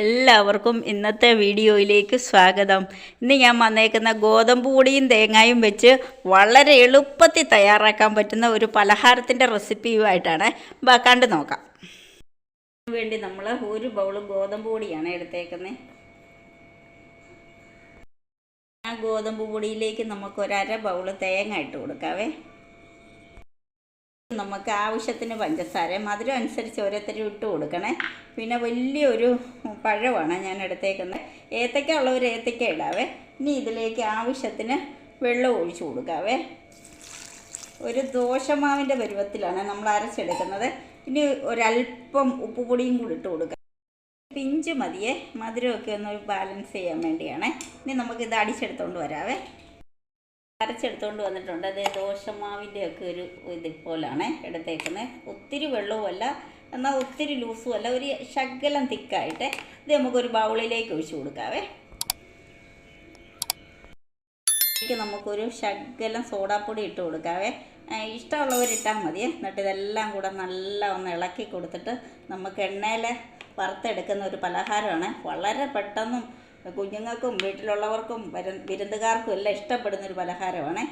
എല്ലാവർക്കും ഇന്നത്തെ വീഡിയോയിലേക്ക് സ്വാഗതം. ഇന്ന് ഞാൻ വന്നേക്കുന്ന ഗോതമ്പ് പൊടിയും തേങ്ങായും വെച്ച് വളരെ എളുപ്പത്തിൽ തയ്യാറാക്കാൻ പറ്റുന്ന ഒരു പലഹാരത്തിൻ്റെ റെസിപ്പിയുമായിട്ടാണ് കണ്ടു നോക്കാം. അതിനു വേണ്ടി നമ്മൾ ഒരു ബൗൾ ഗോതമ്പ് പൊടിയാണ് എടുത്തേക്കുന്നത്. ആ ഗോതമ്പ് പൊടിയിലേക്ക് നമുക്ക് ഒരര ബൗൾ തേങ്ങ ഇട്ട് കൊടുക്കാവേ. നമുക്ക് ആവശ്യത്തിന് പഞ്ചസാര മധുരം അനുസരിച്ച് ഓരോരുത്തരും ഇട്ട് കൊടുക്കണേ. പിന്നെ വലിയൊരു പഴമാണ് ഞാൻ എടുത്തേക്കുന്നത്. ഏത്തക്ക ഉള്ളവർ ഏത്തക്ക ഇടാവേ. ഇനി ഇതിലേക്ക് ആവശ്യത്തിന് വെള്ളം ഒഴിച്ചു കൊടുക്കാവേ. ഒരു ദോശമാവിൻ്റെ പരുവത്തിലാണ് നമ്മൾ അരച്ചെടുക്കുന്നത്. ഇനി ഒരല്പം ഉപ്പുപൊടിയും കൂടി ഇട്ട് കൊടുക്കാം. പിഞ്ച് മതിയേ, മധുരമൊക്കെ ഒന്ന് ബാലൻസ് ചെയ്യാൻ വേണ്ടിയാണ്. ഇനി നമുക്കിത് അടിച്ചെടുത്തോണ്ട് വരാവേ. അരച്ചെടുത്തോണ്ട് വന്നിട്ടുണ്ട്. അതേ ദോശമാവിൻ്റെ ഒക്കെ ഒരു ഇതുപോലാണ് എടുത്തേക്കുന്നത്. ഒത്തിരി വെള്ളവുമല്ല, എന്നാൽ ഒത്തിരി ലൂസും അല്ല, ഒരു ശകലം തിക്കായിട്ട്. ഇത് നമുക്കൊരു ബൗളിലേക്ക് ഒഴിച്ചു കൊടുക്കാവേ. നമുക്കൊരു ശകലം സോഡാപ്പൊടി ഇട്ട് കൊടുക്കാവേ. ഇഷ്ടമുള്ളവരിട്ടാൽ മതി. എന്നിട്ട് ഇതെല്ലാം കൂടെ നല്ല ഒന്ന് ഇളക്കി കൊടുത്തിട്ട് നമുക്ക് എണ്ണയിൽ വറുത്തെടുക്കുന്ന ഒരു പലഹാരമാണ്. വളരെ പെട്ടെന്നും കുഞ്ഞുങ്ങൾക്കും വീട്ടിലുള്ളവർക്കും വിരുന്നുകാർക്കും എല്ലാം ഇഷ്ടപ്പെടുന്നൊരു പലഹാരമാണ്.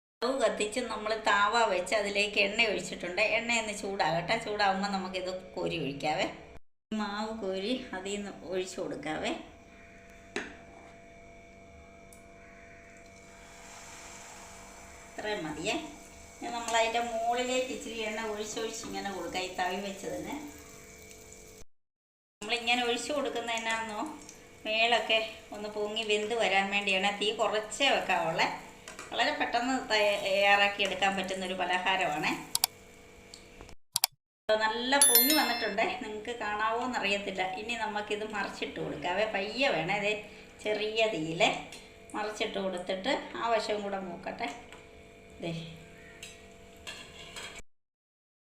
സ്റ്റൗ കത്തിച്ച് നമ്മൾ താവ വെച്ച് അതിലേക്ക് എണ്ണ ഒഴിച്ചിട്ടുണ്ട്. എണ്ണയൊന്ന് ചൂടാകട്ടെ. ചൂടാകുമ്പോൾ നമുക്കിത് കോരി ഒഴിക്കാവേ. മാവ് കോരി അതിൽ നിന്ന് ഒഴിച്ചു കൊടുക്കാവേ. ഇത്രയും മതിയേ. നമ്മളതിൻ്റെ മുകളിലേക്ക് ഇച്ചിരി എണ്ണ ഒഴിച്ചൊഴിച്ച് ഇങ്ങനെ കൊടുക്കാം. ഈ തവി വെച്ചതിന് നമ്മളിങ്ങനെ ഒഴിച്ചു കൊടുക്കുന്നതിനാന്നോ മേളൊക്കെ ഒന്ന് പൊങ്ങി വെന്ത് വരാൻ വേണ്ടിയാണ്. തീ കുറച്ചേ വെക്കാവുള്ളേ. വളരെ പെട്ടെന്ന് തയ്യാറാക്കി എടുക്കാൻ പറ്റുന്നൊരു പലഹാരമാണ്. നല്ല പൊങ്ങി വന്നിട്ടുണ്ട്. നിങ്ങൾക്ക് കാണാവോ എന്നറിയത്തില്ല. ഇനി നമുക്കിത് മറിച്ചിട്ട് കൊടുക്കാവേ. പയ്യെ വേണേ. ഇത് ചെറിയ തീയിൽ മറിച്ചിട്ട് കൊടുത്തിട്ട് ആ വശവും കൂടെ മൂക്കട്ടെ.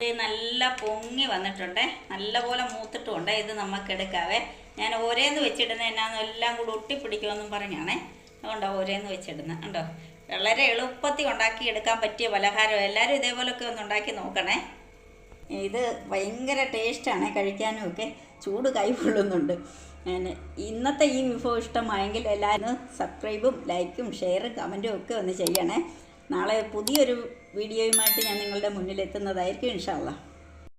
ഇത് നല്ല പൊങ്ങി വന്നിട്ടുണ്ട്. നല്ലപോലെ മൂത്തിട്ടുമുണ്ട്. ഇത് നമുക്ക് എടുക്കാവേ. ഞാൻ ഓരോന്ന് വെച്ചിടുന്നത് എന്നാന്ന് എല്ലാം കൂടി ഒട്ടിപ്പിടിക്കുമെന്നും പറഞ്ഞാണേ. അതുകൊണ്ടാണ് ഓരോന്ന് വെച്ചിടുന്നത്. കണ്ടോ, വളരെ എളുപ്പത്തിൽ ഉണ്ടാക്കി എടുക്കാൻ പറ്റിയ പലഹാരം. എല്ലാവരും ഇതേപോലൊക്കെ ഒന്ന് ഉണ്ടാക്കി നോക്കണേ. ഇത് ഭയങ്കര ടേസ്റ്റാണ് കഴിക്കാനും ഒക്കെ. ചൂട് കൈ പൊള്ളുന്നുണ്ട്. ഇന്നത്തെ ഈ വിഭവം ഇഷ്ടമായെങ്കിൽ എല്ലാവരും സബ്സ്ക്രൈബും ലൈക്കും ഷെയറും കമൻറ്റും ഒക്കെ ഒന്ന് ചെയ്യണേ. നാളെ പുതിയൊരു വീഡിയോയുമായിട്ട് ഞാൻ നിങ്ങളുടെ മുന്നിൽ എത്തുന്നതായിരിക്കും ഇൻഷാ അല്ലാഹ്.